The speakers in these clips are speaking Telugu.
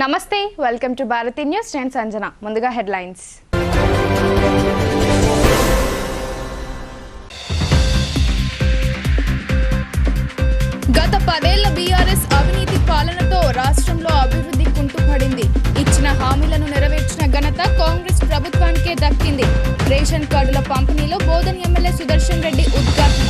నమస్తే వెల్కమ్ టు భారతి న్యూస్ నేను సంజన ముందుగా హెడ్లైన్స్ గత 10 ఏళ్ల బీఆర్ఎస్ అవినీతి పాలనతో రాష్ట్రంలో అభివృద్ధి కుంటుపడింది ఇచ్చిన హామీలను నెరవేర్చిన ఘనత కాంగ్రెస్ ప్రభుత్వానికే దక్కింది రేషన్ కార్డుల పంపిణీలో బోధన్ ఎమ్మెల్యే సుదర్శన్ రెడ్డి ఉద్ఘాటన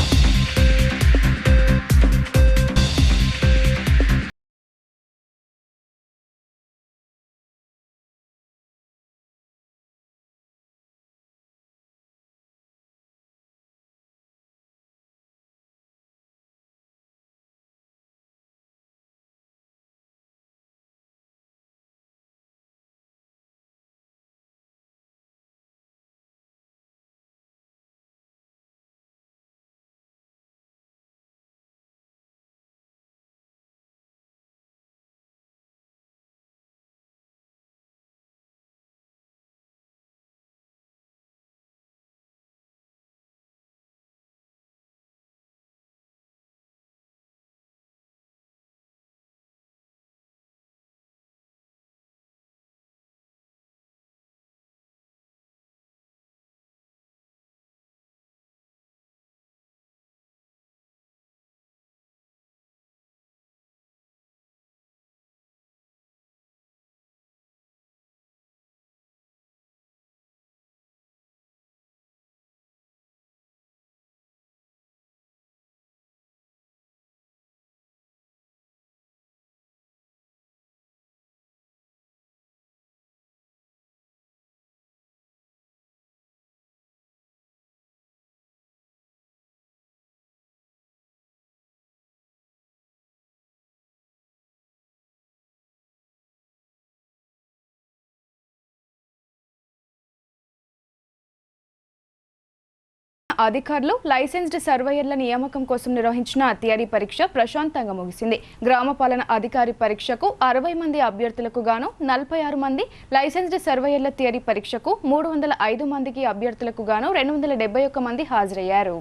అధికారులు లైసెన్స్డ్ సర్వేయర్ల నియామకం కోసం నిర్వహించిన థియరీ పరీక్ష ప్రశాంతంగా ముగిసింది. గ్రామ పాలన అధికారి పరీక్షకు 60 మంది అభ్యర్థులకు గాను 46 మంది, లైసెన్స్డ్ సర్వేయర్ల థియరీ పరీక్షకు 305 మందికి అభ్యర్థులకు గాను 271 మంది హాజరయ్యారు.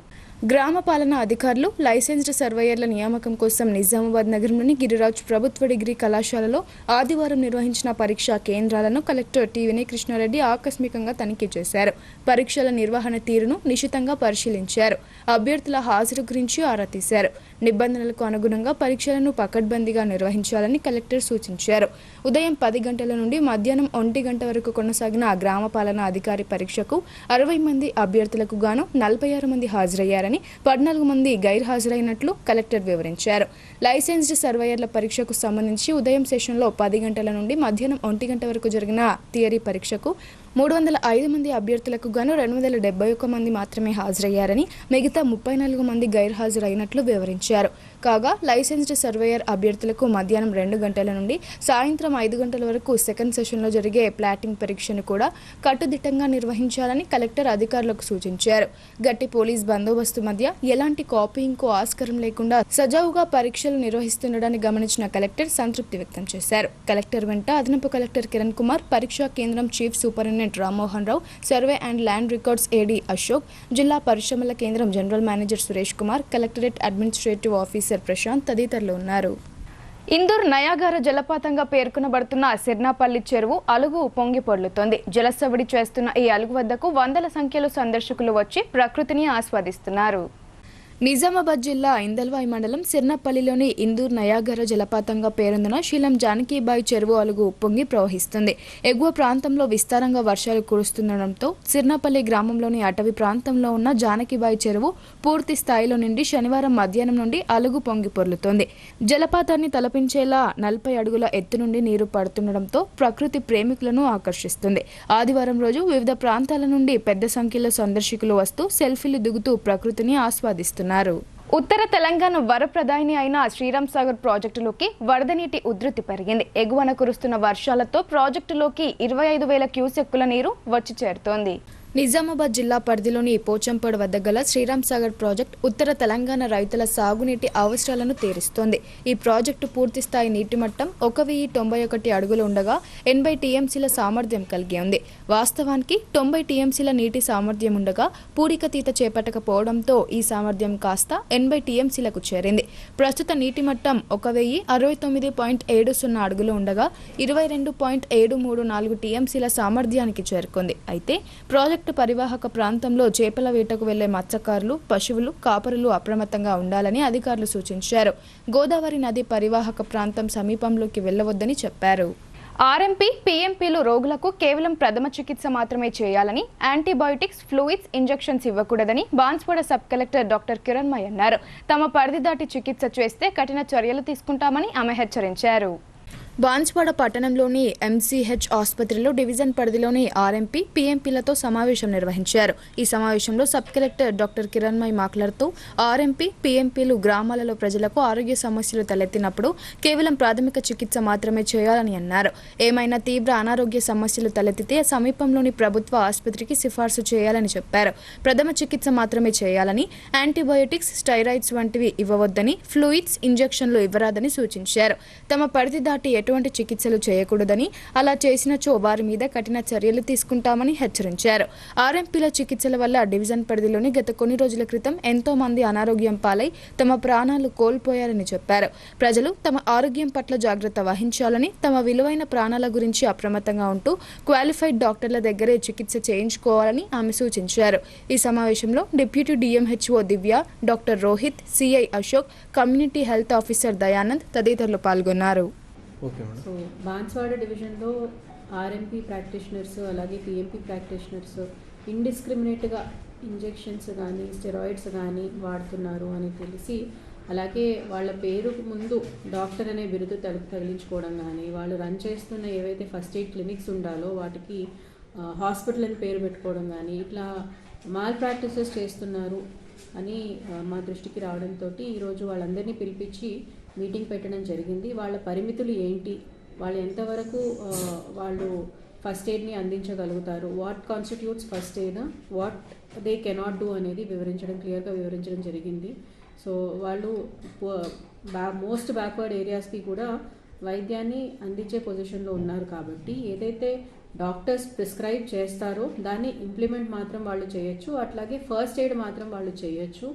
గ్రామ పాలన అధికారులు లైసెన్స్డ్ సర్వేయర్ల నియామకం కోసం నిజామాబాద్ నగరంలోని గిరిరాజ్ ప్రభుత్వ డిగ్రీ కళాశాలలో ఆదివారం నిర్వహించిన పరీక్షా కేంద్రాలను కలెక్టర్ టి వినయకృష్ణారెడ్డి ఆకస్మికంగా తనిఖీ చేశారు. పరీక్షల నిర్వహణ తీరును నిశితంగా పరిశీలించారు. అభ్యర్థుల హాజరు గురించి ఆరా తీశారు. నిబంధనలకు అనుగుణంగా పరీక్షలను పకడ్బందీగా నిర్వహించాలని కలెక్టర్ సూచించారు. ఉదయం 10 గంటల నుండి మధ్యాహ్నం 1 గంట వరకు కొనసాగిన గ్రామ పాలన అధికారి పరీక్షకు 60 మంది అభ్యర్థులకు గాను 46 మంది హాజరయ్యారు. 14 మంది గైర్హాజరైనట్లు కలెక్టర్ వివరించారు. లైసెన్స్డ్ సర్వేయర్ల పరీక్షకు సంబంధించి ఉదయం సెషన్లో 10 గంటల నుండి మధ్యాహ్నం 1 గంట వరకు జరిగిన థియరీ పరీక్షకు 305 మంది అభ్యర్థులకు గాను 271 మంది మాత్రమే హాజరయ్యారని, మిగతా 34 మంది గైర్హాజరైనట్లు వివరించారు. కాగా లైసెన్స్డ్ సర్వేయర్ అభ్యర్థులకు మధ్యాహ్నం 2 గంటల నుండి సాయంత్రం 5 గంటల వరకు సెకండ్ సెషన్లో జరిగే ప్లాటింగ్ పరీక్షను కూడా కట్టుదిట్టంగా నిర్వహించాలని కలెక్టర్ అధికారులకు సూచించారు. గట్టి పోలీస్ బందోబస్తు మధ్య ఎలాంటి కాపీయింగ్కు ఆస్కారం లేకుండా సజావుగా పరీక్షలు నిర్వహిస్తుండడాన్ని గమనించిన కలెక్టర్ సంతృప్తి వ్యక్తం చేశారు. కలెక్టర్ వెంట అదనపు కలెక్టర్ కిరణ్ కుమార్, పరీక్షా కేంద్రం chief superintendent Rammohan Rao, survey and land records AD Ashok, జిల్లా పరిశ్రమల కేంద్రం general manager Suresh Kumar, collectorate administrative officer Prashanth తదితరులు ఉన్నారు. ఇందూర్ నయాగార జలపాతంగా పేర్కొనబడుతున్న సిర్నాపల్లి చెరువు అలుగు పొంగి పొర్లుతోంది. జలసవడి చేస్తున్న ఈ అలుగు వద్దకు వందల సంఖ్యలో సందర్శకులు వచ్చి ప్రకృతిని ఆస్వాదిస్తున్నారు. నిజామాబాద్ జిల్లా ఇందల్వాయి మండలం సిర్నపల్లిలోని ఇందూర్ నయాగర జలపాతంగా పేరొందిన శీలం జానకీబాయి చెరువు అలుగు ఉప్పొంగి ప్రవహిస్తుంది. ఎగువ ప్రాంతంలో విస్తారంగా వర్షాలు కురుస్తుండటంతో సిర్నపల్లి గ్రామంలోని అటవీ ప్రాంతంలో ఉన్న జానకీబాయి చెరువు పూర్తి స్థాయిలో నిండి శనివారం మధ్యాహ్నం నుండి అలుగు పొంగి పొర్లుతోంది. జలపాతాన్ని తలపించేలా 40 అడుగుల ఎత్తు నుండి నీరు పడుతుండటంతో ప్రకృతి ప్రేమికులను ఆకర్షిస్తుంది. ఆదివారం రోజు వివిధ ప్రాంతాల నుండి పెద్ద సంఖ్యలో సందర్శకులు వస్తూ సెల్ఫీలు దిగుతూ ప్రకృతిని ఆస్వాదిస్తున్నారు. ఉత్తర తెలంగాణ వరప్రదాయిని అయిన శ్రీరామ్ సాగర్ ప్రాజెక్టులోకి వరద నీటి ఉధృతి పెరిగింది. ఎగువన కురుస్తున్న వర్షాలతో ప్రాజెక్టులోకి 25,000 క్యూసెక్కుల నీరు వచ్చి చేరుతోంది. నిజామాబాద్ జిల్లా పరిధిలోని పోచంపాడు వద్ద గల శ్రీరామ్ సాగర్ ప్రాజెక్ట్ ఉత్తర తెలంగాణ రైతుల సాగునీటి అవసరాలను తీరుస్తోంది. ఈ ప్రాజెక్టు పూర్తి స్థాయి నీటి మట్టం 1091 అడుగులు ఉండగా 80 టీఎంసీల సామర్థ్యం కలిగి ఉంది. వాస్తవానికి 90 టీఎంసీల నీటి సామర్థ్యం ఉండగా పూడికతీత చేపట్టకపోవడంతో ఈ సామర్థ్యం కాస్త 80 టీఎంసీలకు చేరింది. ప్రస్తుత నీటి మట్టం 1069.70 అడుగులు ఉండగా 22.734 టీఎంసీల సామర్థ్యానికి చేరుకుంది. అయితే ప్రాజెక్టు పరివాహక ప్రాంతంలో చేపల వేటకు వెళ్లే మత్స్యకారులు, పశువులు, కాపరులు అప్రమత్తంగా ఉండాలని అధికారులు సూచించారు. గోదావరి నది పరివాహక ప్రాంతం సమీపంలోకి వెళ్లవద్దని చెప్పారు. ఆర్ఎంపీ, పీఎంపీలు రోగులకు కేవలం ప్రథమ చికిత్స మాత్రమే చేయాలని, యాంటీబయోటిక్స్, ఫ్లూయిడ్స్, ఇంజెక్షన్స్ ఇవ్వకూడదని Banswada sub collector doctor Kiranmai అన్నారు. తమ పరిధి దాటి చికిత్స చేస్తే కఠిన చర్యలు తీసుకుంటామని ఆమె హెచ్చరించారు. బాన్స్వాడ పట్టణంలోని ఎంసీహెచ్ ఆసుపత్రిలో డివిజన్ పరిధిలోని ఆర్ఎంపీ, పీఎంపీలతో సమావేశం నిర్వహించారు. ఈ సమావేశంలో సబ్ కలెక్టర్ డాక్టర్ కిరణ్మయ్ మాట్లాడుతూ ఆర్ఎంపీ, పీఎంపీలు గ్రామాలలో ప్రజలకు ఆరోగ్య సమస్యలు తలెత్తినప్పుడు కేవలం ప్రాథమిక చికిత్స మాత్రమే చేయాలని అన్నారు. ఏమైనా తీవ్ర అనారోగ్య సమస్యలు తలెత్తితే సమీపంలోని ప్రభుత్వ ఆసుపత్రికి సిఫార్సు చేయాలని చెప్పారు. ప్రథమ చికిత్స మాత్రమే చేయాలని, యాంటీబయోటిక్స్, స్టెరాయిడ్స్ వంటివి ఇవ్వవద్దని, ఫ్లూయిడ్స్, ఇంజెక్షన్లు ఇవ్వరాదని సూచించారు. తమ పరిధి దాటి ఎటువంటి చికిత్సలు చేయకూడదని, అలా చేసినచో వారి మీద కఠిన చర్యలు తీసుకుంటామని హెచ్చరించారు. ఆర్ఎంపీల చికిత్సల వల్ల డివిజన్ పరిధిలోని గత కొన్ని రోజుల క్రితం ఎంతో మంది అనారోగ్యం పాలై తమ ప్రాణాలు కోల్పోయారని చెప్పారు. ప్రజలు తమ ఆరోగ్యం పట్ల జాగ్రత్త వహించాలని, తమ విలువైన ప్రాణాల గురించి అప్రమత్తంగా ఉంటూ క్వాలిఫైడ్ డాక్టర్ల దగ్గరే చికిత్స చేయించుకోవాలని ఆమె సూచించారు. ఈ సమావేశంలో deputy DMHO Divya, doctor Rohit, CI Ashok, community health officer Dayanand తదితరులు పాల్గొన్నారు. సో బాన్స్వాడ డివిజన్లో ఆర్ఎంపీ ప్రాక్టీషనర్స్ అలాగే పిఎంపీ ప్రాక్టీషనర్స్ ఇండిస్క్రిమినేట్గా ఇంజెక్షన్స్ కానీ స్టెరాయిడ్స్ కానీ వాడుతున్నారు అని తెలిసి, అలాగే వాళ్ళ పేరు ముందు డాక్టర్ అనే బిరుదు తగిలించుకోవడం కానీ, వాళ్ళు రన్ చేస్తున్న ఏవైతే ఫస్ట్ ఎయిడ్ క్లినిక్స్ ఉండాలో వాటికి హాస్పిటల్ అని పేరు పెట్టుకోవడం కానీ, ఇట్లా మాల్ ప్రాక్టీసెస్ చేస్తున్నారు అని మా దృష్టికి రావడంతో ఈరోజు వాళ్ళందరినీ పిలిపించి మీటింగ్ పెట్టడం జరిగింది. వాళ్ళ పరిమితులు ఏంటి, వాళ్ళు ఎంతవరకు వాళ్ళు ఫస్ట్ ఎయిడ్ని అందించగలుగుతారు, what constitutes first aid, what they cannot do అనేది క్లియర్గా వివరించడం జరిగింది. సో వాళ్ళు మోస్ట్ బ్యాక్వర్డ్ ఏరియాస్కి కూడా వైద్యాన్ని అందించే పొజిషన్లో ఉన్నారు కాబట్టి ఏదైతే డాక్టర్స్ ప్రిస్క్రైబ్ చేస్తారో దాన్ని ఇంప్లిమెంట్ మాత్రం వాళ్ళు చేయొచ్చు, అట్లాగే ఫస్ట్ ఎయిడ్ మాత్రం వాళ్ళు చేయొచ్చు.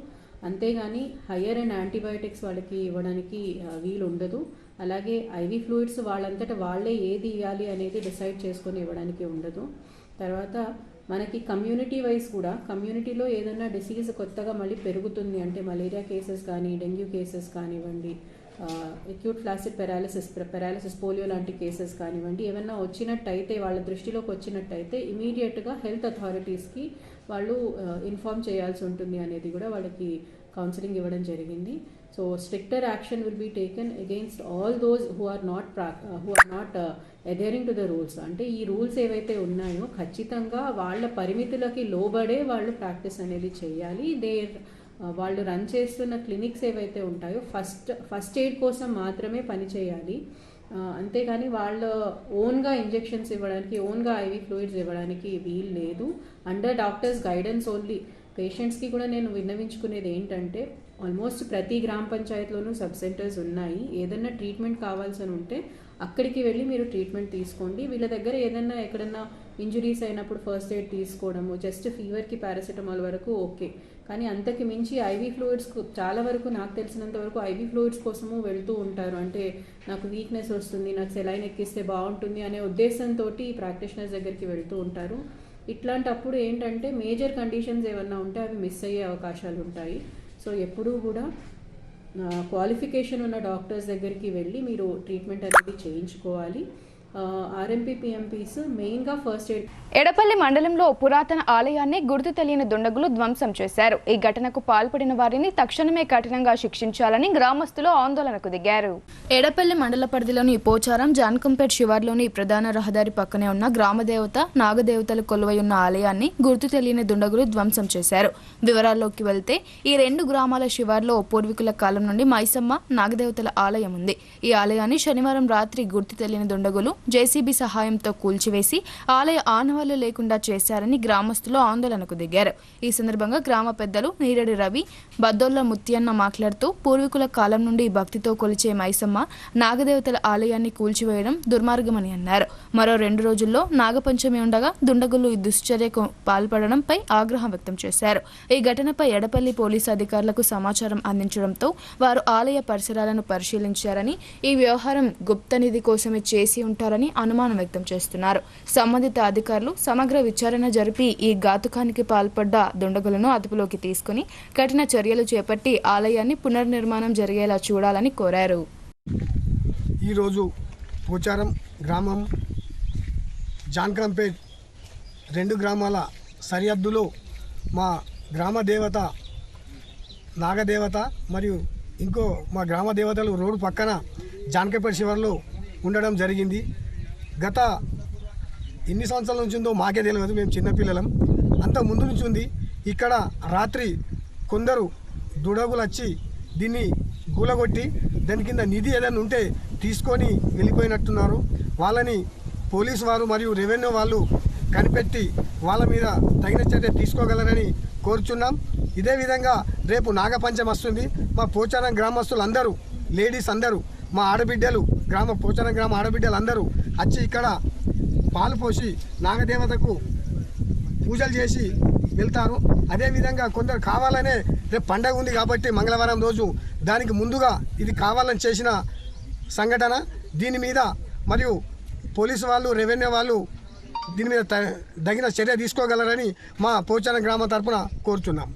అంతేగాని హయ్యర్ అండ్ యాంటీబయాటిక్స్ వాళ్ళకి ఇవ్వడానికి వీలు ఉండదు. అలాగే ఐవీ ఫ్లూయిడ్స్ వాళ్ళంతటా వాళ్ళే ఏది ఇవ్వాలి అనేది డిసైడ్ చేసుకొని ఇవ్వడానికి ఉండదు. తర్వాత మనకి కమ్యూనిటీ వైజ్ కూడా కమ్యూనిటీలో ఏదైనా డిసీజ్ కొత్తగా మళ్ళీ పెరుగుతుంది అంటే మలేరియా కేసెస్ కానీ, డెంగ్యూ కేసెస్ కానివ్వండి, అక్యూట్ ఫ్లాసిడ్ పెరాలిసిస్, పోలియో లాంటి కేసెస్ కానివ్వండి, ఏమన్నా వచ్చినట్టయితే వాళ్ళ దృష్టిలోకి వచ్చినట్టయితే ఇమీడియట్గా హెల్త్ అథారిటీస్కి వాళ్ళు ఇన్ఫార్మ్ చేయాల్సి ఉంటుంది అనేది కూడా వాళ్ళకి కౌన్సిలింగ్ ఇవ్వడం జరిగింది. So stricter action will be taken against all those who are not adhering to the rules. అంటే ఈ రూల్స్ ఏవైతే ఉన్నాయో ఖచ్చితంగా వాళ్ళ పరిమితులకి లోబడే వాళ్ళు ప్రాక్టీస్ అనేది చేయాలి. వాళ్ళు రన్ చేస్తున్న క్లినిక్స్ ఏవైతే ఉంటాయో ఫస్ట్ ఎయిడ్ కోసం మాత్రమే పని చేయాలి. అంతేగాని వాళ్ళ ఓన్గా ఇంజెక్షన్స్ ఇవ్వడానికి, ఓన్గా ఐవీ ఫ్లూయిడ్స్ ఇవ్వడానికి వీలు లేదు. Under doctors guidance only. పేషెంట్స్కి కూడా నేను విన్నవించుకునేది ఏంటంటే, ఆల్మోస్ట్ ప్రతి గ్రామ పంచాయతీలోనూ సబ్ సెంటర్స్ ఉన్నాయి. ఏదన్నా ట్రీట్మెంట్ కావాల్సి ఉంటే అక్కడికి వెళ్ళి మీరు ట్రీట్మెంట్ తీసుకోండి. వీళ్ళ దగ్గర ఏదన్నా ఎక్కడన్నా ఇంజురీస్ అయినప్పుడు ఫస్ట్ ఎయిడ్ తీసుకోవడము, జస్ట్ ఫీవర్కి పారాసిటమాల్ వరకు ఓకే. కానీ అంతకి మించి ఐవీ ఫ్లూయిడ్స్ చాలా వరకు నాకు తెలిసినంత వరకు ఐవీ ఫ్లూయిడ్స్ కోసము వెళ్తూ ఉంటారు. అంటే నాకు వీక్నెస్ వస్తుంది, నాకు సెలైన్ ఎక్కిస్తే బాగుంటుంది అనే ఉద్దేశంతో ప్రాక్టీషనర్స్ దగ్గరికి వెళ్తూ ఉంటారు. ఇట్లాంటప్పుడు ఏంటంటే మేజర్ కండిషన్స్ ఏమన్నా ఉంటే అవి మిస్ అయ్యే అవకాశాలు ఉంటాయి. సో ఎప్పుడూ కూడా క్వాలిఫికేషన్ ఉన్న డాక్టర్స్ దగ్గరికి వెళ్ళి మీరు ట్రీట్మెంట్ అనేది చేయించుకోవాలి. ఆర్ఎంపీ, పిఎంపీస్ మెయిన్గా ఫస్ట్ ఎయిడ్. ఎడపల్లి మండలంలో పురాతన ఆలయాన్ని గుర్తు తెలియని దుండగులు ధ్వంసం చేశారు. ఈ ఘటనకు పాల్పడిన వారిని తక్షణమే కఠినంగా శిక్షించాలని గ్రామస్తులు ఆందోళనకు దిగారు. ఎడపల్లి మండల పరిధిలోని పోచారం, జాన్కంపేట్ శివార్లోని ప్రధాన రహదారి పక్కనే ఉన్న గ్రామదేవత నాగదేవతలు కొలువై ఉన్న ఆలయాన్ని గుర్తు తెలియని దుండగులు ధ్వంసం చేశారు. వివరాల్లోకి వెళ్తే ఈ రెండు గ్రామాల శివార్లో పూర్వీకుల కాలం నుండి మైసమ్మ నాగదేవతల ఆలయం ఉంది. ఈ ఆలయాన్ని శనివారం రాత్రి గుర్తు తెలియని దుండగులు జేసీబీ సహాయంతో కూల్చివేసి ఆలయ ఆనవాళ్లు లేకుండా చేశారని గ్రామస్తులు ఆందోళనకు దిగారు. ఈ సందర్భంగా గ్రామ పెద్దలు నీరడి రవి, బద్దోళ్ల ముత్యన్న మాట్లాడుతూ పూర్వీకుల కాలం నుండి భక్తితో కొలిచే మైసమ్మ నాగదేవతల ఆలయాన్ని కూల్చివేయడం దుర్మార్గమని అన్నారు. మరో 2 రోజుల్లో నాగపంచమి ఉండగా దుండగులు ఈ దుశ్చర్యకు పాల్పడడంపై ఆగ్రహం వ్యక్తం చేశారు. ఈ ఘటనపై ఎడపల్లి పోలీసు అధికారులకు సమాచారం అందించడంతో వారు ఆలయ పరిసరాలను పరిశీలించారని, ఈ వ్యవహారం గుప్త నిధి కోసమే చేసి ఉంటారని అనుమానం వ్యక్తం చేస్తున్నారు. సంబంధిత అధికారులు సమగ్ర విచారణ జరిపి ఈ ఘాతుకానికి పాల్పడ్డ దుండగులను అదుపులోకి తీసుకుని కఠిన చర్యలు చేపట్టి ఆలయాన్ని పునర్నిర్మాణం జరిగేలా చూడాలని కోరారు. ఈరోజు పోచారం గ్రామం జాన్కంపేట్ 2 గ్రామాల సరిహద్దులో మా గ్రామ దేవత నాగదేవత మరియు ఇంకో మా గ్రామ దేవతలు రోడ్డు పక్కన జాన్కంపేట్ శివార్లో ఉండడం జరిగింది. గత ఎన్ని సంవత్సరాల నుంచి ఉందో మాకే తెలియదు, మేము చిన్నపిల్లలం. అంత ముందు నుంచి ఉంది. ఇక్కడ రాత్రి కొందరు దుడగులు వచ్చి దీన్ని గూలగొట్టి దాని కింద నిధి ఏదైనా ఉంటే తీసుకొని వెళ్ళిపోయినట్టున్నారు. వాళ్ళని పోలీసు వారు మరియు రెవెన్యూ వాళ్ళు కనిపెట్టి వాళ్ళ మీద తగిన చర్య తీసుకోగలరని కోరుచున్నాం. ఇదే విధంగా రేపు నాగపంచమి వస్తుంది. మా పోచారం గ్రామస్తులు అందరూ, లేడీస్ అందరూ, మా ఆడబిడ్డలు, పోచారం గ్రామ ఆడబిడ్డలు అందరూ వచ్చి ఇక్కడ పాలు పోసి నాగదేవతకు పూజలు చేసి వెళ్తారు. అదేవిధంగా కొందరు కావాలనే రేపు పండగ ఉంది కాబట్టి మంగళవారం రోజు దానికి ముందుగా ఇది కావాలని చేసిన సంఘటన. దీని మీద మరియు పోలీసు వాళ్ళు, రెవెన్యూ వాళ్ళు దీని మీద తగిన చర్య తీసుకోగలరని మా పోచారం గ్రామం తరఫున కోరుతున్నాం.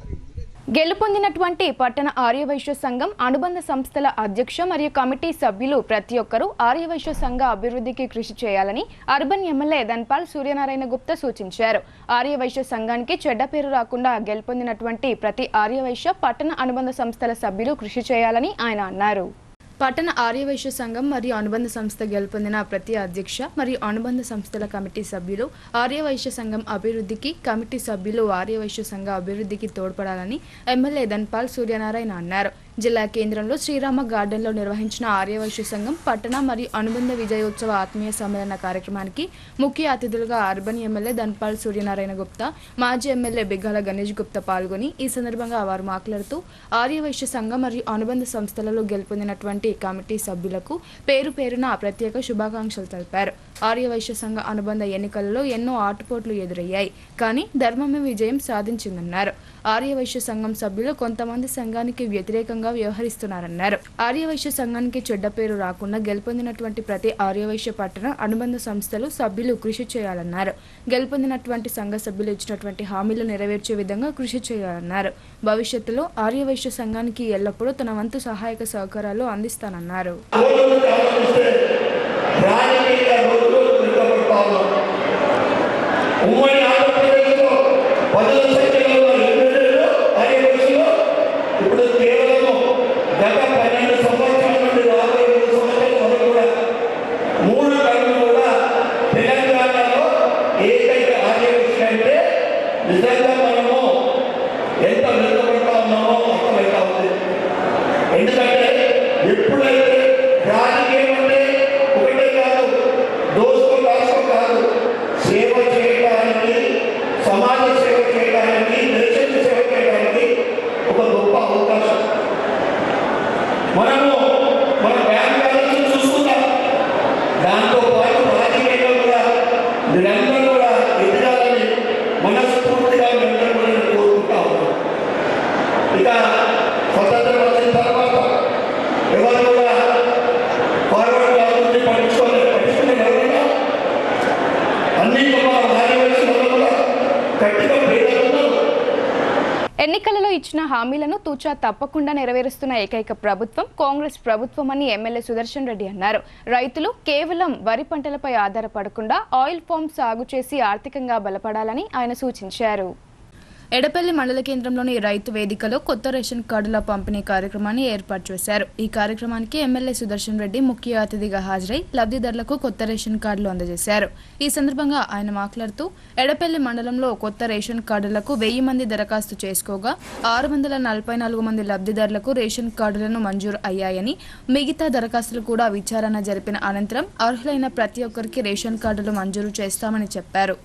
గెలుపొందినటువంటి పట్టణ ఆర్యవైశ్య సంఘం అనుబంధ సంస్థల అధ్యక్ష మరియు కమిటీ సభ్యులు ప్రతి ఒక్కరూ ఆర్యవైశ్య సంఘ అభివృద్ధికి కృషి చేయాలని అర్బన్ ఎమ్మెల్యే ధన్పాల్ సూర్యనారాయణ గుప్తా సూచించారు. ఆర్యవైశ్య సంఘానికి చెడ్డ పేరు రాకుండా గెలుపొందినటువంటి ప్రతి ఆర్యవైశ్య పట్టణ అనుబంధ సంస్థల సభ్యులు కృషి చేయాలని ఆయన అన్నారు. పట్టణ ఆర్యవైశ్య సంఘం మరియు అనుబంధ సంస్థ గెలుపొందిన ప్రతి అధ్యక్ష మరియు అనుబంధ సంస్థల కమిటీ సభ్యులు ఆర్యవైశ్య సంఘం అభివృద్ధికి, కమిటీ సభ్యులు ఆర్యవైశ్య సంఘ అభివృద్ధికి తోడ్పడాలని ఎమ్మెల్యే ధన్పాల్ సూర్యనారాయణ అన్నారు. జిల్లా కేంద్రంలో శ్రీరామ గార్డెన్లో నిర్వహించిన ఆర్యవైశ్య సంఘం పట్టణ మరియు అనుబంధ విజయోత్సవ ఆత్మీయ సమ్మేళన కార్యక్రమానికి ముఖ్య అతిథులుగా అర్బన్ ఎమ్మెల్యే ధన్పాల్ సూర్యనారాయణ గుప్తా, మాజీ ఎమ్మెల్యే బిగ్గాల గణేష్ గుప్తా పాల్గొని ఈ సందర్భంగా వారు మాట్లాడుతూ ఆర్యవైశ్య సంఘం మరియు అనుబంధ సంస్థలలో గెలుపొందినటువంటి కమిటీ సభ్యులకు పేరు పేరున ప్రత్యేక శుభాకాంక్షలు తెలిపారు. ఆర్యవైశ్య సంఘ అనుబంధ ఎన్నికలలో ఎన్నో ఆటుపోట్లు ఎదురయ్యాయి, కానీ ధర్మమే విజయం సాధించిందన్నారు. ఆర్యవైశ్య సంఘం సభ్యులు కొంతమంది సంఘానికి వ్యతిరేకంగా వ్యవహరిస్తున్నారన్నారు. ఆర్యవైశ్య సంఘానికి చెడ్డ పేరు రాకుండా గెలుపొందినటువంటి ప్రతి ఆర్యవైశ్య పట్టణ అనుబంధ సంస్థలు సభ్యులు కృషి చేయాలన్నారు. గెలుపొందినటువంటి సంఘ సభ్యులు ఇచ్చినటువంటి హామీలు నెరవేర్చే విధంగా కృషి చేయాలన్నారు. భవిష్యత్తులో ఆర్యవైశ్య సంఘానికి ఎల్లప్పుడూ తన వంతు సహాయక సహకారాలు అందిస్తానన్నారు. ఇప్పుడు కేవలం గత 12 సంవత్సరాల నుండి 45 సంవత్సరాల వరకు కూడా 3 టర్ములు కూడా తెలంగాణలో ఏకైక ఆర్యవైశ్య అంటే నిజంగా మనము ఎంత వెనుకబడతా ఉన్నామో అర్థమవుతా ఉంది. ఎందుకంటే ఎప్పుడైతే రాజకీయం అంటే ఒకటే కాదు, దోసుకో రాసుకో కాదు, సేవ చేయడానికి, సమాజ సేవ చేయడానికి, దేశం సేవ చేయడానికి ఒక గొప్ప అవకాశం. మనము మన బ్యాంక్ బ్యాలెన్స్ చూసుకుందాం. దాంతో పాటు రాజకీయంగా కూడా మీరందరూ కూడా ఎదగాలని మనస్ఫూర్తిగా మీరందరూ కూడా కోరుకుంటా ఉన్నాం. ఇక స్వతంత్రం వచ్చిన తర్వాత ఎవరు కూడా ఫార్వర్డ్ కావాలని పట్టించుకునే ఎవరైనా అన్ని ఆర్యవైశ్య కూడా గట్టిగా పేదలు. ఎన్నికలలో ఇచ్చిన హామీలను తూచా తప్పకుండా నెరవేరుస్తున్న ఏకైక ప్రభుత్వం కాంగ్రెస్ ప్రభుత్వం అని ఎమ్మెల్యే సుదర్శన్ రెడ్డి అన్నారు. రైతులు కేవలం వరి పంటలపై ఆధారపడకుండా ఆయిల్ ఫామ్ సాగు చేసి ఆర్థికంగా బలపడాలని ఆయన సూచించారు. ఎడపల్లి మండల కేంద్రంలోని రైతు వేదికలో కొత్త రేషన్ కార్డుల పంపిణీ కార్యక్రమాన్ని ఏర్పాటు చేశారు. ఈ కార్యక్రమానికి ఎమ్మెల్యే సుదర్శన్ రెడ్డి ముఖ్య అతిథిగా హాజరై లబ్ధిదారులకు కొత్త రేషన్ కార్డులు అందజేశారు. ఈ సందర్భంగా ఆయన మాట్లాడుతూ ఎడపల్లి మండలంలో కొత్త రేషన్ కార్డులకు 1000 మంది దరఖాస్తు చేసుకోగా 644 మంది లబ్ధిదారులకు రేషన్ కార్డులను మంజూరు అయ్యాయని, మిగతా దరఖాస్తులు కూడా విచారణ జరిపిన అనంతరం అర్హులైన ప్రతి ఒక్కరికి రేషన్ కార్డులు మంజూరు చేస్తామని చెప్పారు.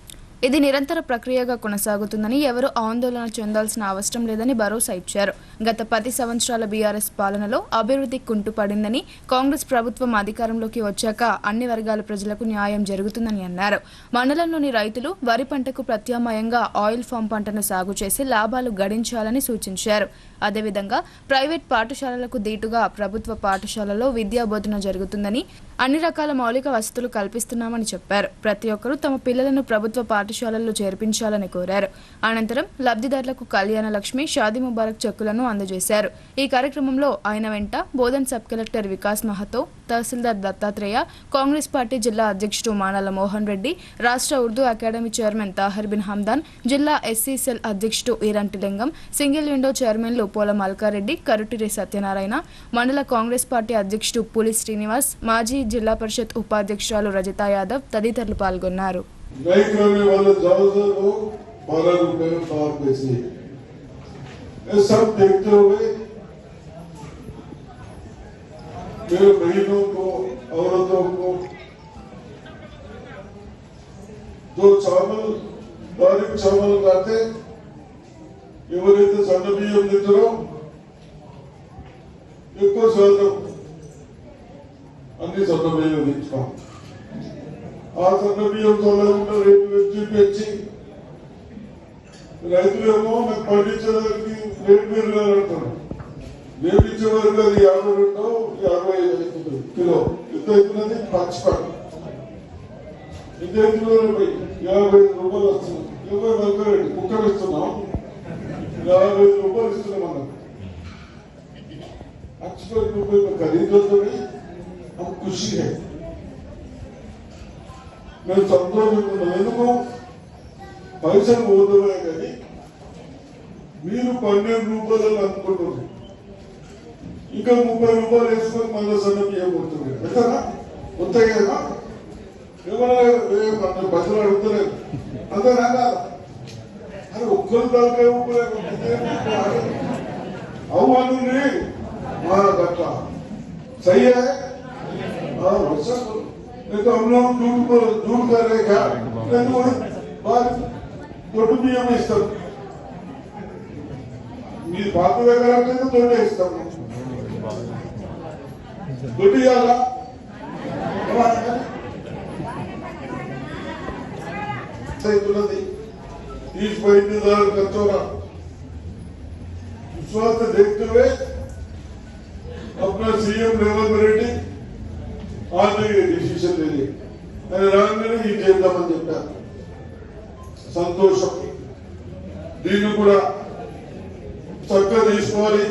ఇది నిరంతర ప్రక్రియగా కొనసాగుతుందని, ఎవరూ ఆందోళన చెందాల్సిన అవసరం లేదని భరోసా ఇచ్చారు. గత 10 సంవత్సరాల బీఆర్ఎస్ పాలనలో అభివృద్ధి కుంటుపడిందని, కాంగ్రెస్ ప్రభుత్వం అధికారంలోకి వచ్చాక అన్ని వర్గాల ప్రజలకు న్యాయం జరుగుతుందని అన్నారు. మండలంలోని రైతులు వరి పంటకు ప్రత్యామ్నాయంగా ఆయిల్ ఫామ్ పంటను సాగు చేసి లాభాలు గడించాలని సూచించారు. అదేవిధంగా ప్రైవేట్ పాఠశాలలకు దీటుగా ప్రభుత్వ పాఠశాలలో విద్యా బోధన జరుగుతుందని, అన్ని రకాల మౌలిక వసతులు కల్పిస్తున్నామని చెప్పారు. ప్రతి ఒక్కరూ తమ పిల్లలను ప్రభుత్వ పాఠశాలల్లో చేర్పించాలని కోరారు. అనంతరం లబ్ధిదారులకు కళ్యాణ లక్ష్మి, షాదీ ముబారక్ చెక్కులను అందజేశారు. ఈ కార్యక్రమంలో ఆయన వెంట బోధన్ సబ్ కలెక్టర్ వికాస్ మహతో, తహసీల్దార్ దత్తాత్రేయ, కాంగ్రెస్ పార్టీ జిల్లా అధ్యక్షుడు మానాల మోహన్ రెడ్డి, రాష్ట్ర ఉర్దూ అకాడమీ చైర్మన్ తాహిర్ బిన్ హమ్దాన్, జిల్లా ఎస్సీ సెల్ అధ్యక్షుడు ఈరంటి లింగం, సింగిల్ విండో చైర్మన్లు పోల మల్కారెడ్డి, కరుటిరి సత్యనారాయణ, మండల కాంగ్రెస్ పార్టీ అధ్యక్షుడు పులి శ్రీనివాస్, మాజీ జిల్లా పరిషత్ ఉపాధ్యక్షురాలు రజితా యాదవ్ తదితరులు పాల్గొన్నారు. ఎవరైతే సన్న బియ్యం తింటారో ఎక్కువ శాతం అన్ని సన్న బియ్యం తెచ్చుకోం. ఆ సన్న బియ్యం తొలగకుండా రేపు వచ్చి పెంచి రైతులేమో నాకు పండించడానికి రేటు పెరగాలంటారు. రేపు ఇచ్చే వరకు అది 52 55 అవుతుంది కిలో. ఎంత అవుతున్నది? పచ్చిపడి ఎంత అవుతుందో 55 రూపాయలు వస్తుంది. 40 కుక్కర్ ఇస్తున్నాం, 50 రూపాయలు ఇస్తున్నాం. మనం अच्छे रुपये में खरीदो तो नहीं, हम खुशी है. मैं సంతోషంగా పైసలు పోతున్నాయి కానీ మీరు 12 రూపాయలు అనుకుంటున్నారు. ఇంకా 30 రూపాయలు వేసుకొని మళ్ళీ సన్న బియ్యం కొడుతున్నారు. ఎంతనా వస్తాయి కదా, ఏమన్నా బస్సులు అడుగుతలేదు. అంతేనా కాదా? అది ఒక్కరు దాకా అవును हमारा बच्चा सही है। नहीं तो हम लोग झूठ कर रहे क्या? दो बियम इस्ताम बात वगैरह तो दो इस्ताम दुटी जाला सही तुला दी 30-35 खर्चोगा विश्वास देखते हुए अपना सीएम लेवल पर रेटिंग आज डिसीजन ले लिया. मैंने రాగానే ఈ చేద్దామని చెప్పాను. సంతోషం. దీన్ని కూడా చక్కగా తీసుకోవాలి.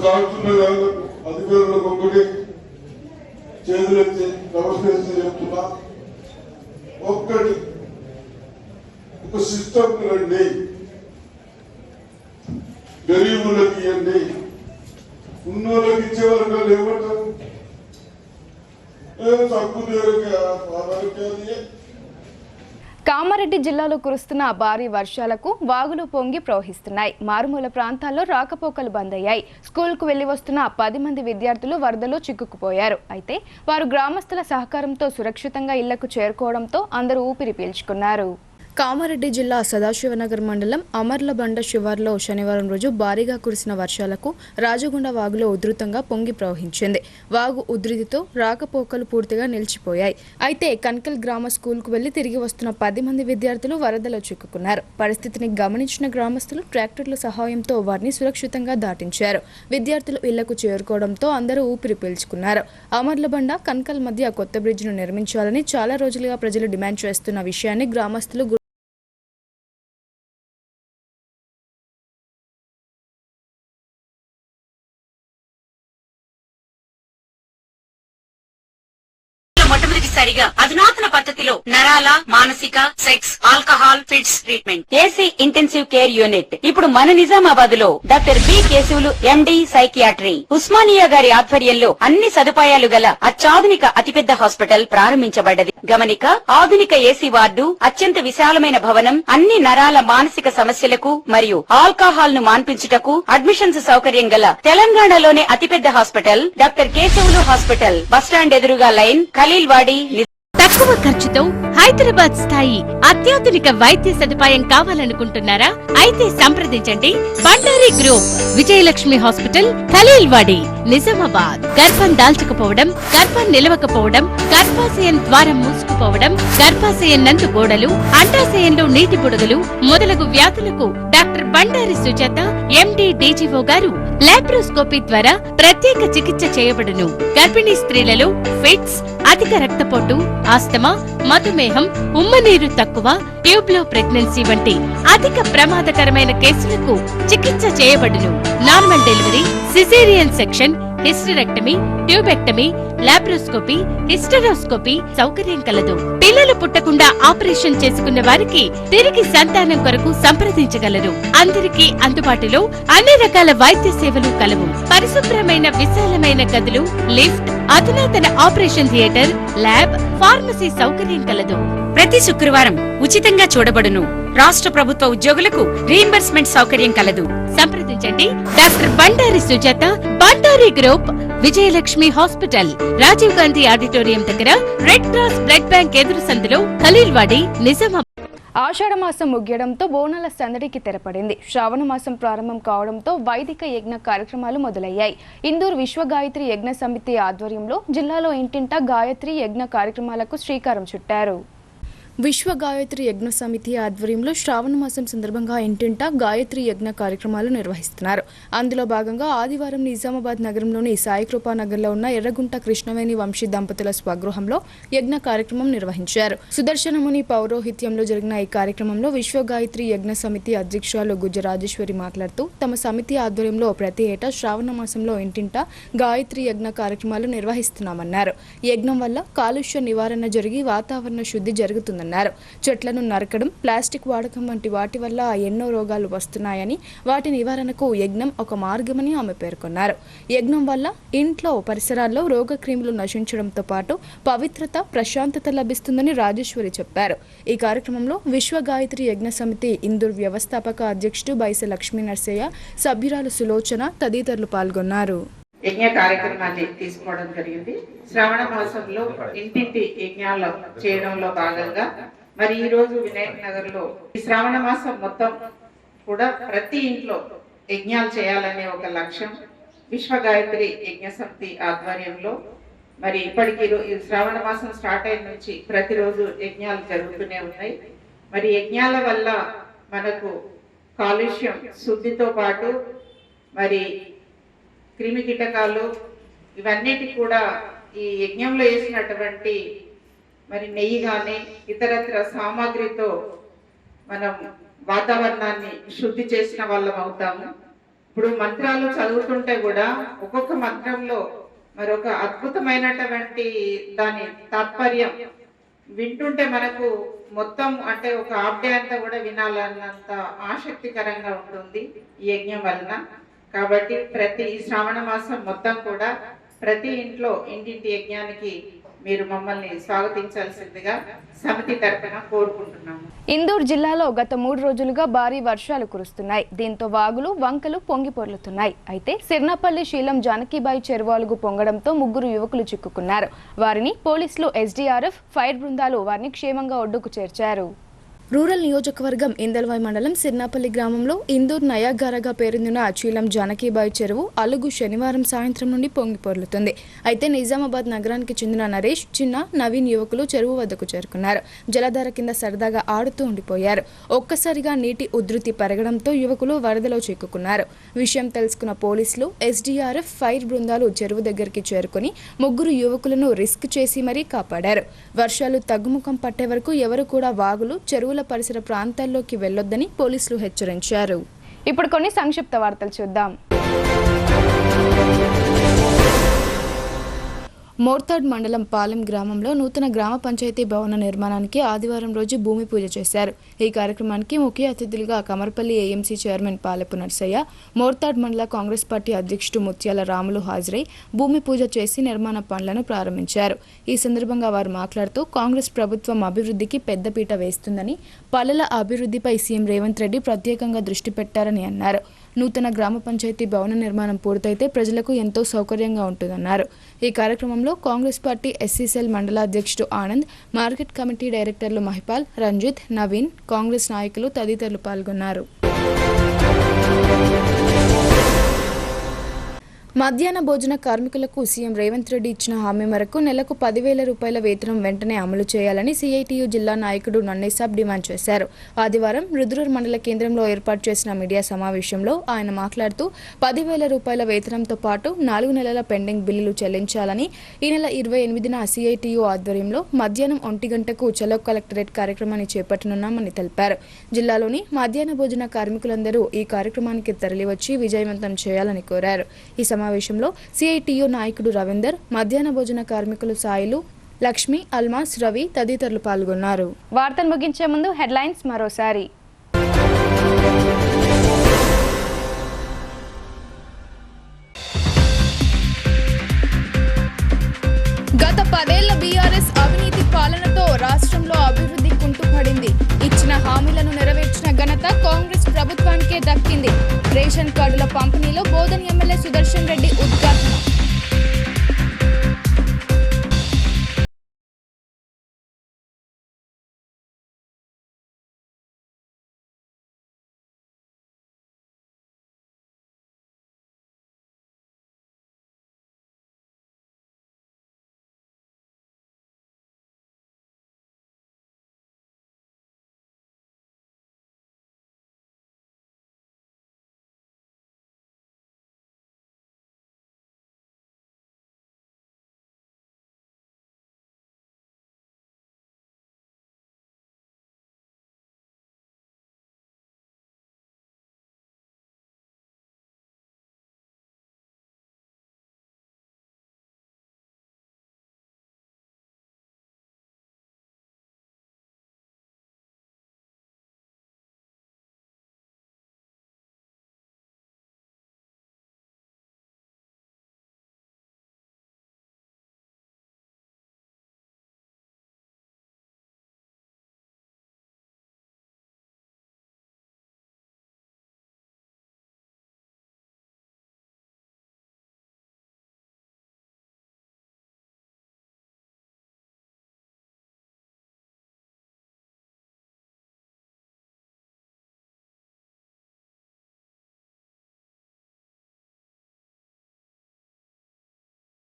కాల్చున్న అధికారులకు ఒకటి చేతులెత్తి నమస్కరిస్తూ చెప్తున్నా. ఒక్కటి ఒక సిస్టమ్ రండి, గరీబులకి ఇవ్వండి, ఉన్నోళ్ళకి ఇచ్చే వర్గాలు ఏమంటారు? కామారెడ్డి జిల్లాలో కురుస్తున్న భారీ వర్షాలకు వాగులు పొంగి ప్రవహిస్తున్నాయి. మారుమూల ప్రాంతాల్లో రాకపోకలు బంద్ అయ్యాయి. స్కూల్కు వెళ్లి వస్తున్న 10 మంది విద్యార్థులు వరదలో చిక్కుకుపోయారు. అయితే వారు గ్రామస్తుల సహకారంతో సురక్షితంగా ఇళ్లకు చేరుకోవడంతో అందరూ ఊపిరి పీల్చుకున్నారు. కామారెడ్డి జిల్లా సదాశివనగర్ మండలం అమర్లబండ శివార్లో శనివారం రోజు భారీగా కురిసిన వర్షాలకు రాజగుండ వాగులో ఉధృతంగా పొంగి ప్రవహించింది. వాగు ఉధృతితో రాకపోకలు పూర్తిగా నిలిచిపోయాయి. అయితే కన్కల్ గ్రామ స్కూల్కు వెళ్లి తిరిగి వస్తున్న 10 మంది విద్యార్థులు వరదలో చిక్కుకున్నారు. పరిస్థితిని గమనించిన గ్రామస్తులు ట్రాక్టర్ల సహాయంతో వారిని సురక్షితంగా దాటించారు. విద్యార్థులు ఇళ్లకు చేరుకోవడంతో అందరూ ఊపిరి పీల్చుకున్నారు. అమర్లబండ కన్కల్ మధ్య కొత్త బ్రిడ్జిను నిర్మించాలని చాలా రోజులుగా ప్రజలు డిమాండ్ చేస్తున్న విషయాన్ని గ్రామస్తులు మొట్టమొదటి మొట్టమొదటిసారిగా అధునాతన పద్ధతిలో నరాల, మానసిక, sex, alcohol, fits treatment, AC intensive care unit ఇప్పుడు మన నిజామాబాద్ లో doctor B Keshavulu MD psychiatry Osmania గారి ఆధ్వర్యంలో అన్ని సదుపాయాలు గల అత్యాధునిక అతిపెద్ద హాస్పిటల్ ప్రారంభించబడ్డది. గమనిక, ఆధునిక ఏసీ వార్డు, అత్యంత విశాలమైన భవనం, అన్ని నరాల మానసిక సమస్యలకు మరియు ఆల్కహాల్ ను మాన్పించుటకు అడ్మిషన్స్ సౌకర్యం గల తెలంగాణలోనే అతిపెద్ద hospital doctor Keshavulu hospital, bus stand ఎదురుగా లైన్, ఖలీల్వాడి. తక్కువ ఖర్చుతో హైదరాబాద్ స్థాయి అత్యాధునిక వైద్య సదుపాయం కావాలనుకుంటున్నారా? అయితే సంప్రదించండి బండారి గ్రూప్, విజయలక్ష్మి హాస్పిటల్, ఖలీల్వాడి, నిజామాబాద్. గర్భం దాల్చకపోవడం, గర్భం నిలవకపోవడం, గర్భాశయం ద్వారం మూసుకుపోవడం, గర్భాశయం నందు గోడలు, అండాశయంలో నీటి బుడగలు మొదలగు వ్యాధులకు డాక్టర్ బండారి సుజాత ఎండి డీజీఓ గారు లాప్రోస్కోపీ ద్వారా ప్రత్యేక చికిత్స చేయబడును. గర్భిణీ స్త్రీలలో ఫిట్స్, అధిక రక్తపోటు, ఆస్తమా, మధుమేహం, ఉమ్మనీరు తక్కువ, ట్యూబ్లో ప్రెగ్నెన్సీ వంటి అధిక ప్రమాదకరమైన కేసులకు చికిత్స చేయబడును. Normal delivery, caesarean section, hysterectomy, tubectomy, laparoscopy, hysteroscopy సౌకర్యం కలదు. పిల్లలు పుట్టకుండా ఆపరేషన్ చేసుకున్న వారికి తిరిగి సంతానం కొరకు సంప్రదించగలరు. అందరికీ అందుబాటులో అన్ని రకాల వైద్య సేవలు కలవు. పరిశుభ్రమైన విశాలమైన గదులు, లిఫ్ట్, అధునాతన ఆపరేషన్ థియేటర్, ల్యాబ్, ఫార్మసీ సౌకర్యం కలదు. ప్రతి శుక్రవారం ఉచితంగా చూడబడును. రాష్ట్ర ప్రభుత్వ ఉద్యోగులకు రీయింబర్స్మెంట్ సౌకర్యం కలదు. సంప్రదించండి doctor Bandari Sujatha, Bandari group, Vijayalakshmi hospital, Rajiv Gandhi auditorium దగ్గర, రెడ్ క్రాస్ బ్లడ్ బ్యాంక్ ఎదురు సందులో, ఖలీల్వాడి, నిజామాబాద్. ఆషాఢమాసం ముగియడంతో బోనాల సందడికి తెరపడింది. శ్రావణ మాసం ప్రారంభం కావడంతో వైదిక యజ్ఞ కార్యక్రమాలు మొదలయ్యాయి. ఇందూర్ విశ్వ గాయత్రి యజ్ఞ సమితి ఆధ్వర్యంలో జిల్లాలో ఇంటింటా గాయత్రి యజ్ఞ కార్యక్రమాలకు శ్రీకారం చుట్టారు. విశ్వ గాయత్రి యజ్ఞ సమితి ఆధ్వర్యంలో శ్రావణ మాసం సందర్భంగా ఇంటింటా గాయత్రి యజ్ఞ కార్యక్రమాలు నిర్వహిస్తున్నారు. అందులో భాగంగా ఆదివారం నిజామాబాద్ నగరంలోని సాయికృపా నగర్లో ఉన్న ఎర్రగుంట కృష్ణవేణి వంశీ దంపతుల స్వగృహంలో యజ్ఞ కార్యక్రమం నిర్వహించారు. సుదర్శనముని పౌరోహిత్యంలో జరిగిన ఈ కార్యక్రమంలో విశ్వ గాయత్రి యజ్ఞ సమితి అధ్యక్షురాలు గుజ్జరాజేశ్వరి మాట్లాడుతూ తమ సమితి ఆధ్వర్యంలో ప్రతి ఏటా శ్రావణ మాసంలో ఇంటింటా గాయత్రి యజ్ఞ కార్యక్రమాలు నిర్వహిస్తున్నామన్నారు. యజ్ఞం వల్ల కాలుష్య నివారణ జరిగి వాతావరణ శుద్ధి జరుగుతుందన్నారు. చెట్లను నరకడం, ప్లాస్టిక్ వాడకం వంటి వాటి వల్ల ఎన్నో రోగాలు వస్తున్నాయని, వాటి నివారణకు యజ్ఞం ఒక మార్గమని ఆమె పేర్కొన్నారు. యజ్ఞం వల్ల ఇంట్లో పరిసరాల్లో రోగక్రిములు నశించడంతో పాటు పవిత్రత, ప్రశాంతత లభిస్తుందని రాజేశ్వరి చెప్పారు. ఈ కార్యక్రమంలో విశ్వ గాయత్రి యజ్ఞ సమితి ఇందూర్ వ్యవస్థాపక అధ్యక్షుడు బైస లక్ష్మీ నర్సయ్య, సభ్యురాలు సులోచన తదితరులు పాల్గొన్నారు. యజ్ఞ కార్యక్రమాన్ని తీసుకోవడం జరిగింది. శ్రావణ మాసంలో ఇంటింటి యజ్ఞాలు చేయడంలో భాగంగా మరి ఈ రోజు వినాయక నగర్ లో ఈ శ్రావణ మాసం మొత్తం కూడా ప్రతి ఇంట్లో యజ్ఞాలు చేయాలనే ఒక లక్ష్యం విశ్వ గాయత్రి యజ్ఞ సమితి ఆధ్వర్యంలో మరి ఇప్పటికీ ఈ శ్రావణ మాసం స్టార్ట్ అయిన నుంచి ప్రతిరోజు యజ్ఞాలు జరుగుతూనే ఉన్నాయి. మరి యజ్ఞాల వల్ల మనకు కాలుష్యం శుద్ధితో పాటు మరి క్రిమి కీటకాలు ఇవన్నిటి కూడా ఈ యజ్ఞంలో వేసినటువంటి మరి నెయ్యి కానీ ఇతరత్ర సామాగ్రితో మనం వాతావరణాన్ని శుద్ధి చేసిన వాళ్ళం అవుతాము. ఇప్పుడు మంత్రాలు చదువుతుంటే కూడా ఒక్కొక్క మంత్రంలో మరొక అద్భుతమైనటువంటి దాని తాత్పర్యం వింటుంటే మనకు మొత్తం అంటే ఒక హాఫ్ డే అంతా కూడా వినాలన్నంత ఆసక్తికరంగా ఉంటుంది ఈ యజ్ఞం వలన. కాబట్టి ప్రతి శ్రావణ మాసం మొత్తం కూడా ప్రతి ఇంట్లో ఇంటింటి యజ్ఞానికి మీరు మమ్మల్ని స్వాగతించాల్సిందిగా సమితి తరపున కోరుకుంటున్నాము. ఇందూర్ జిల్లాలో గత 3 రోజులుగా భారీ వర్షాలు కురుస్తున్నాయి. దీంతో వాగులు, వంకలు పొంగి పొర్లుతున్నాయి. అయితే సిర్నాపల్లి శీలం జానకీబాయి చెరువాలుగు పొంగడంతో 3 యువకులు చిక్కుకున్నారు. వారిని పోలీసులు, ఎస్డీఆర్ఎఫ్, ఫైర్ బృందాలు వారిని క్షేమంగా ఒడ్డుకు చేర్చారు. రూరల్ నియోజకవర్గం ఇందల్వాయి మండలం సిర్నాపల్లి గ్రామంలో ఇందూర్ నయాగారగా పేరొందిన చీలం జానకీబాయి చెరువు అలుగు శనివారం సాయంత్రం నుండి పొంగి పొర్లుతుంది. అయితే నిజామాబాద్ నగరానికి చెందిన నరేష్, చిన్న, నవీన్ యువకులు చెరువు వద్దకు చేరుకున్నారు. జలధార కింద సరదాగా ఆడుతూ ఉండిపోయారు. ఒక్కసారిగా నీటి ఉధృతి పెరగడంతో యువకులు వరదలో చిక్కుకున్నారు. విషయం తెలుసుకున్న పోలీసులు, ఎస్డీఆర్ఎఫ్, ఫైర్ బృందాలు చెరువు దగ్గరికి చేరుకుని 3 యువకులను రిస్క్ చేసి మరీ కాపాడారు. వర్షాలు తగ్గుముఖం పట్టే వరకు ఎవరు కూడా వాగులు, చెరువుల పరిసర ప్రాంతాల్లోకి వెళ్లొద్దని పోలీసులు హెచ్చరించారు. ఇప్పుడు కొన్ని సంక్షిప్త వార్తలు చూద్దాం. మోర్తాడ్ మండలం పాలెం గ్రామంలో నూతన గ్రామ పంచాయతీ భవన నిర్మాణానికి ఆదివారం రోజు భూమి పూజ చేశారు. ఈ కార్యక్రమానికి ముఖ్య అతిథులుగా కమర్పల్లి ఏఎంసీ చైర్మన్ పాలెపు నర్సయ్య, మోర్తాడ్ మండల కాంగ్రెస్ పార్టీ అధ్యక్షుడు ముత్యాల రాములు హాజరై భూమి పూజ చేసి నిర్మాణ పనులను ప్రారంభించారు. ఈ సందర్భంగా వారు మాట్లాడుతూ కాంగ్రెస్ ప్రభుత్వం అభివృద్ధికి పెద్దపీట వేస్తుందని, పల్లెల అభివృద్ధిపై సీఎం రేవంత్ రెడ్డి ప్రత్యేకంగా దృష్టి పెట్టారని అన్నారు. నూతన గ్రామ పంచాయతీ భవన నిర్మాణం పూర్తయితే ప్రజలకు ఎంతో సౌకర్యంగా ఉంటుందన్నారు. ఈ కార్యక్రమంలో కాంగ్రెస్ పార్టీ ఎస్సీ సెల్ మండల అధ్యక్షుడు ఆనంద్, మార్కెట్ కమిటీ డైరెక్టర్లు మహిపాల్, రంజిత్, నవీన్, కాంగ్రెస్ నాయకులు తదితరులు పాల్గొన్నారు. మధ్యాహ్న భోజన కార్మికులకు సీఎం రేవంత్ రెడ్డి ఇచ్చిన హామీ మేరకు నెలకు 10,000 రూపాయల వేతనం వెంటనే అమలు చేయాలని సిఐటియు జిల్లా నాయకుడు నన్నేసాబ్ డిమాండ్ చేశారు. ఆదివారం రుద్రూర్ మండల కేంద్రంలో ఏర్పాటు చేసిన మీడియా సమావేశంలో ఆయన మాట్లాడుతూ 10,000 రూపాయల వేతనంతో పాటు 4 నెలల పెండింగ్ బిల్లులు చెల్లించాలని, ఈ నెల 28న సిఐటియు ఆధ్వర్యంలో మధ్యాహ్నం 1 గంటకు చలో కలెక్టరేట్ కార్యక్రమాన్ని చేపట్టనున్నామని తెలిపారు. జిల్లాలోని మధ్యాహ్న భోజన కార్మికులందరూ ఈ కార్యక్రమానికి తరలివచ్చి విజయవంతం చేయాలని కోరారు. ఈ సమావేశంలో సిఐటియు నాయకుడు రవీందర్, మధ్యాహ్న భోజన కార్మికులు సాయిలు, లక్ష్మి, అల్మాస్, రవి తదితరులు పాల్గొన్నారు. వార్తను ముగించే ముందు హెడ్లైన్స్ మరోసారి. గత 10 ఏళ్ల బీఆర్ఎస్ అవినీతి పాలనతో రాష్ట్రంలో అభివృద్ధి కుంటుపడింది. ఇచ్చిన హామీలను నెరవేర్చిన ఘనత కాంగ్రెస్ ప్రభుత్వానికే దక్కింది. రేషన్ కార్డుల పంపిణీలో బోధన్ ఎమ్మెల్యే సుదర్శన్ రెడ్డి ఉద్ఘాటన.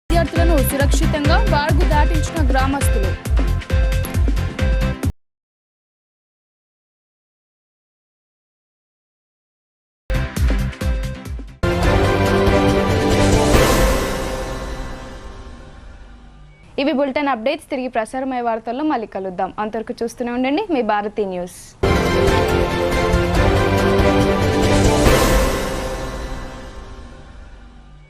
విద్యార్థులను సురక్షితంగా వార్గు దాటించిన గ్రామస్తులు. ఇవి బులెటిన్ అప్డేట్స్. తిరిగి ప్రసారమయ్యే వార్తల్లో మళ్ళీ కలుద్దాం. అంతవరకు చూస్తూనే ఉండండి మీ భారతీ న్యూస్.